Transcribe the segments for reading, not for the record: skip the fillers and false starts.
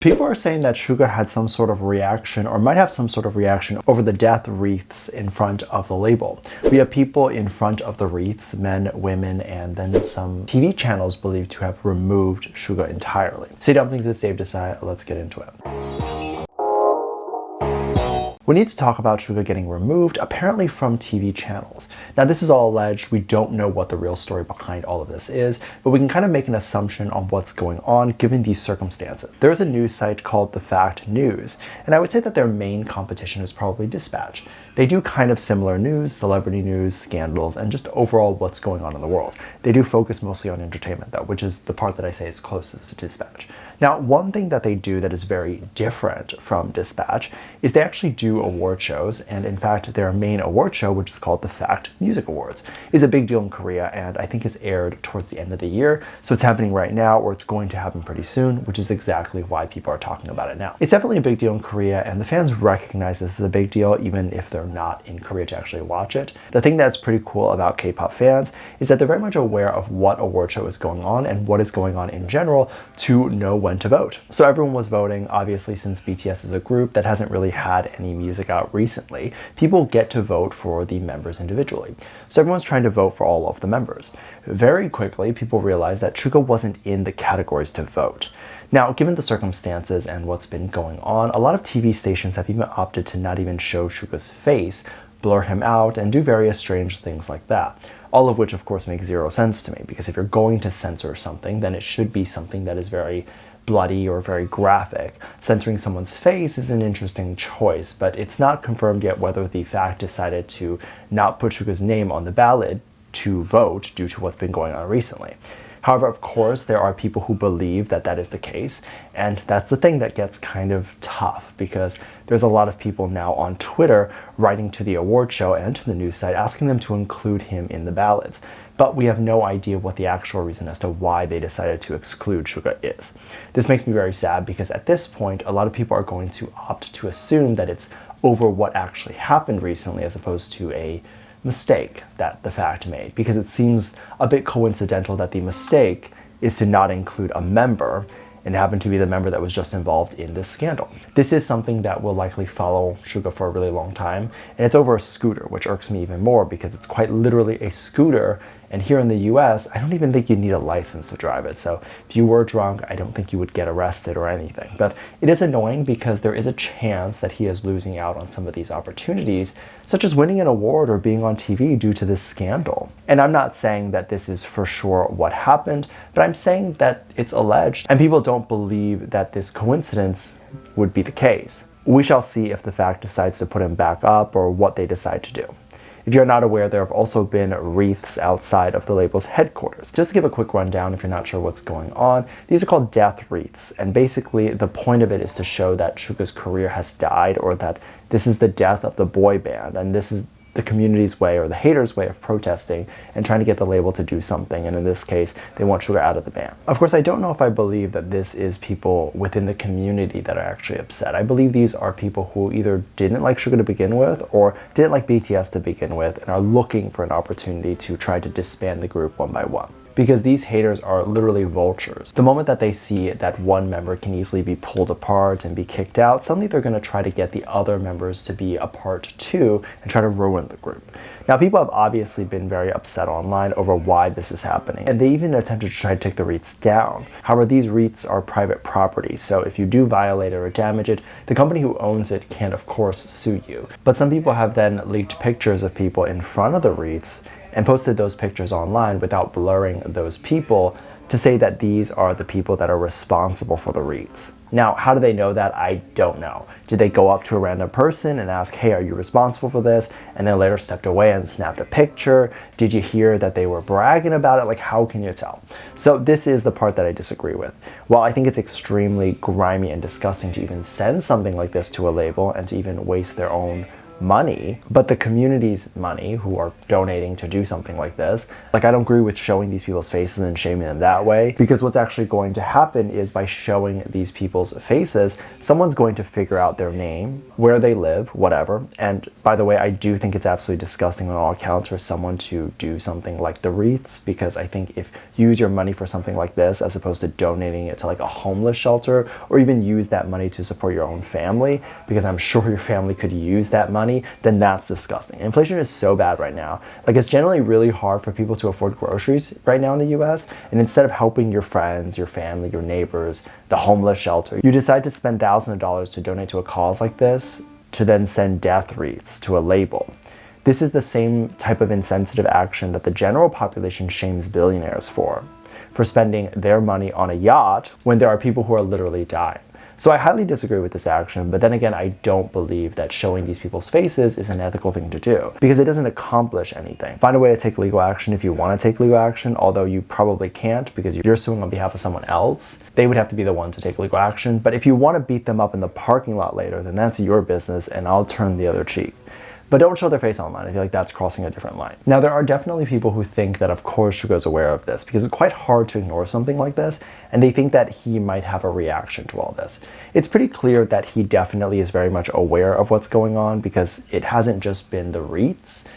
People are saying that Suga had some sort of reaction or might have some sort of reaction over the death wreaths in front of the label. We have people in front of the wreaths, men, women, and then some TV channels believed to have removed Suga entirely. Say Dumplings is Dave Disci, let's get into it. We need to talk about Suga getting removed, apparently from TV channels. Now this is all alleged, we don't know what the real story behind all of this is, but we can kind of make an assumption on what's going on given these circumstances. There is a news site called The Fact News, and I would say that their main competition is probably Dispatch. They do kind of similar news, celebrity news, scandals, and just overall what's going on in the world. They do focus mostly on entertainment though, which is the part that I say is closest to Dispatch. Now, one thing that they do that is very different from Dispatch is they actually do award shows, and in fact, their main award show, which is called the Fact Music Awards, is a big deal in Korea, and I think it's aired towards the end of the year, so it's happening right now, or it's going to happen pretty soon, which is exactly why people are talking about it now. It's definitely a big deal in Korea, and the fans recognize this as a big deal, even if they're not in Korea to actually watch it. The thing that's pretty cool about K-pop fans is that they're very much aware of what award show is going on and what is going on in general to know when to vote. So everyone was voting, obviously, since BTS is a group that hasn't really had any music out recently, people get to vote for the members individually. So everyone's trying to vote for all of the members. Very quickly, people realized that Suga wasn't in the categories to vote. Now, given the circumstances and what's been going on, a lot of TV stations have even opted to not even show Suga's face, blur him out, and do various strange things like that. All of which, of course, makes zero sense to me, because if you're going to censor something, then it should be something that is very bloody or very graphic. Censoring someone's face is an interesting choice, but it's not confirmed yet whether the Fact decided to not put Suga's name on the ballot to vote due to what's been going on recently. However, of course, there are people who believe that that is the case, and that's the thing that gets kind of tough, because there's a lot of people now on Twitter writing to the award show and to the news site asking them to include him in the ballots. But we have no idea what the actual reason as to why they decided to exclude Suga is. This makes me very sad, because at this point, a lot of people are going to opt to assume that it's over what actually happened recently as opposed to a mistake that the Fact made, because it seems a bit coincidental that the mistake is to not include a member and happened to be the member that was just involved in this scandal. This is something that will likely follow Suga for a really long time, and it's over a scooter, which irks me even more because it's quite literally a scooter, and here in the US, I don't even think you need a license to drive it, so if you were drunk, I don't think you would get arrested or anything. But it is annoying because there is a chance that he is losing out on some of these opportunities, such as winning an award or being on TV due to this scandal. And I'm not saying that this is for sure what happened, but I'm saying that it's alleged, and people don't believe that this coincidence would be the case. We shall see if the Fact decides to put him back up or what they decide to do. If you're not aware, there have also been wreaths outside of the label's headquarters. Just to give a quick rundown if you're not sure what's going on, these are called death wreaths, and basically the point of it is to show that Suga's career has died, or that this is the death of the boy band, and this is the community's way or the haters' way of protesting and trying to get the label to do something, and in this case, they want Suga out of the band. Of course, I don't know if I believe that this is people within the community that are actually upset. I believe these are people who either didn't like Suga to begin with or didn't like BTS to begin with and are looking for an opportunity to try to disband the group one by one. Because these haters are literally vultures. The moment that they see that one member can easily be pulled apart and be kicked out, suddenly they're going to try to get the other members to be a part too and try to ruin the group. Now, people have obviously been very upset online over why this is happening, and they even attempted to try to take the wreaths down. However, these wreaths are private property, so if you do violate it or damage it, the company who owns it can, of course, sue you. But some people have then leaked pictures of people in front of the wreaths and posted those pictures online without blurring those people to say that these are the people that are responsible for the wreaths. Now, how do they know that? I don't know. Did they go up to a random person and ask, hey, are you responsible for this? And then later stepped away and snapped a picture? Did you hear that they were bragging about it? Like, how can you tell? So this is the part that I disagree with. While I think it's extremely grimy and disgusting to even send something like this to a label and to even waste their own money, but the community's money who are donating to do something like this. Like, I don't agree with showing these people's faces and shaming them that way, because what's actually going to happen is by showing these people's faces, someone's going to figure out their name, where they live, whatever. And by the way, I do think it's absolutely disgusting on all accounts for someone to do something like the Wreaths, because I think if you use your money for something like this as opposed to donating it to like a homeless shelter, or even use that money to support your own family, because I'm sure your family could use that money, then that's disgusting. Inflation is so bad right now. Like, it's generally really hard for people to afford groceries right now in the US, and instead of helping your friends, your family, your neighbors, the homeless shelter, you decide to spend thousands of dollars to donate to a cause like this, to then send death wreaths to a label. This is the same type of insensitive action that the general population shames billionaires for spending their money on a yacht when there are people who are literally dying. So I highly disagree with this action, but then again, I don't believe that showing these people's faces is an ethical thing to do, because it doesn't accomplish anything. Find a way to take legal action if you want to take legal action, although you probably can't because you're suing on behalf of someone else. They would have to be the one to take legal action. But if you want to beat them up in the parking lot later, then that's your business and I'll turn the other cheek. But don't show their face online. I feel like that's crossing a different line. Now, there are definitely people who think that of course Suga's aware of this, because it's quite hard to ignore something like this, and they think that he might have a reaction to all this. It's pretty clear that he definitely is very much aware of what's going on, because it hasn't just been the Wreaths,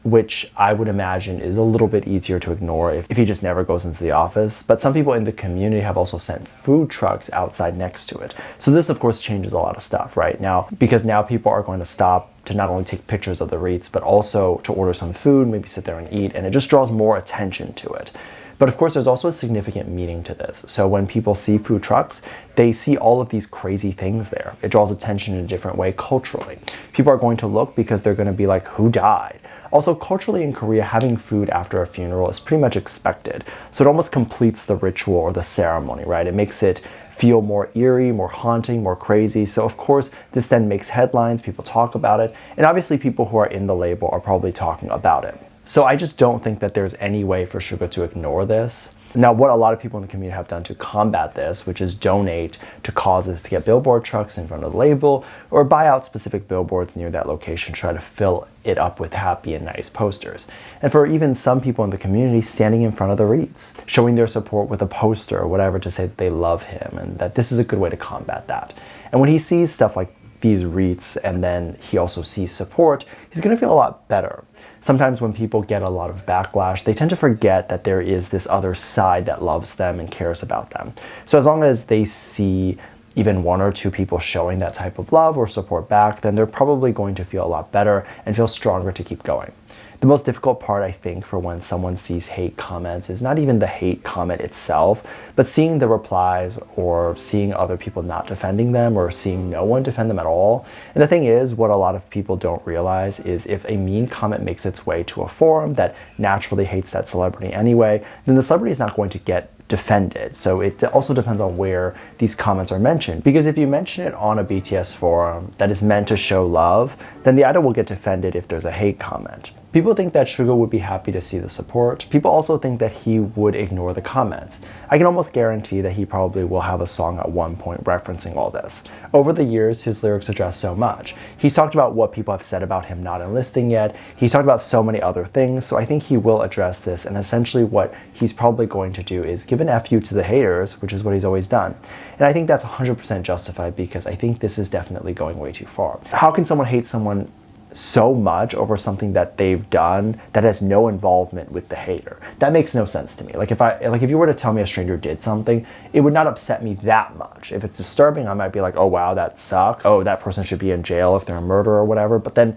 which I would imagine is a little bit easier to ignore if he just never goes into the office. But some people in the community have also sent food trucks outside next to it. So this, of course, changes a lot of stuff right now, because now people are going to stop to not only take pictures of the Wreaths, but also to order some food, maybe sit there and eat, and it just draws more attention to it. But of course, there's also a significant meaning to this. So when people see food trucks, they see all of these crazy things there. It draws attention in a different way culturally. People are going to look because they're going to be like, who died? Also, culturally in Korea, having food after a funeral is pretty much expected. So it almost completes the ritual or the ceremony, right? It makes it feel more eerie, more haunting, more crazy. So of course, this then makes headlines, people talk about it, and obviously people who are in the label are probably talking about it. So I just don't think that there's any way for Suga to ignore this. Now, what a lot of people in the community have done to combat this, which is donate to causes to get billboard trucks in front of the label, or buy out specific billboards near that location, try to fill it up with happy and nice posters. And for even some people in the community, standing in front of the Wreaths, showing their support with a poster or whatever to say that they love him and that this is a good way to combat that. And when he sees stuff like these Wreaths and then he also sees support, he's gonna feel a lot better. Sometimes when people get a lot of backlash, they tend to forget that there is this other side that loves them and cares about them. So as long as they see even one or two people showing that type of love or support back, then they're probably going to feel a lot better and feel stronger to keep going. The most difficult part, I think, for when someone sees hate comments is not even the hate comment itself, but seeing the replies or seeing other people not defending them or seeing no one defend them at all. And the thing is, what a lot of people don't realize is if a mean comment makes its way to a forum that naturally hates that celebrity anyway, then the celebrity is not going to get defended. So it also depends on where these comments are mentioned, because if you mention it on a BTS forum that is meant to show love, then the idol will get defended if there's a hate comment. People think that Suga would be happy to see the support. People also think that he would ignore the comments. I can almost guarantee that he probably will have a song at one point referencing all this. Over the years, his lyrics address so much. He's talked about what people have said about him not enlisting yet. He's talked about so many other things, so I think he will address this, and essentially what he's probably going to do is give an FU to the haters, which is what he's always done. And I think that's 100% justified, because I think this is definitely going way too far. How can someone hate someone so much over something that they've done that has no involvement with the hater? That makes no sense to me. Like if you were to tell me a stranger did something, it would not upset me that much. If it's disturbing, I might be like, oh wow, that sucks. Oh, that person should be in jail if they're a murderer or whatever. But then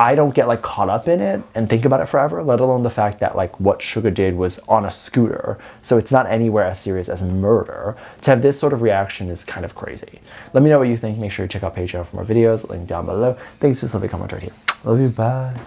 I don't get like caught up in it and think about it forever, let alone the fact that like what Suga did was on a scooter. So it's not anywhere as serious as murder. To have this sort of reaction is kind of crazy. Let me know what you think. Make sure you check out Patreon for more videos. Link down below. Thanks for the comment right here. Love you. Bye.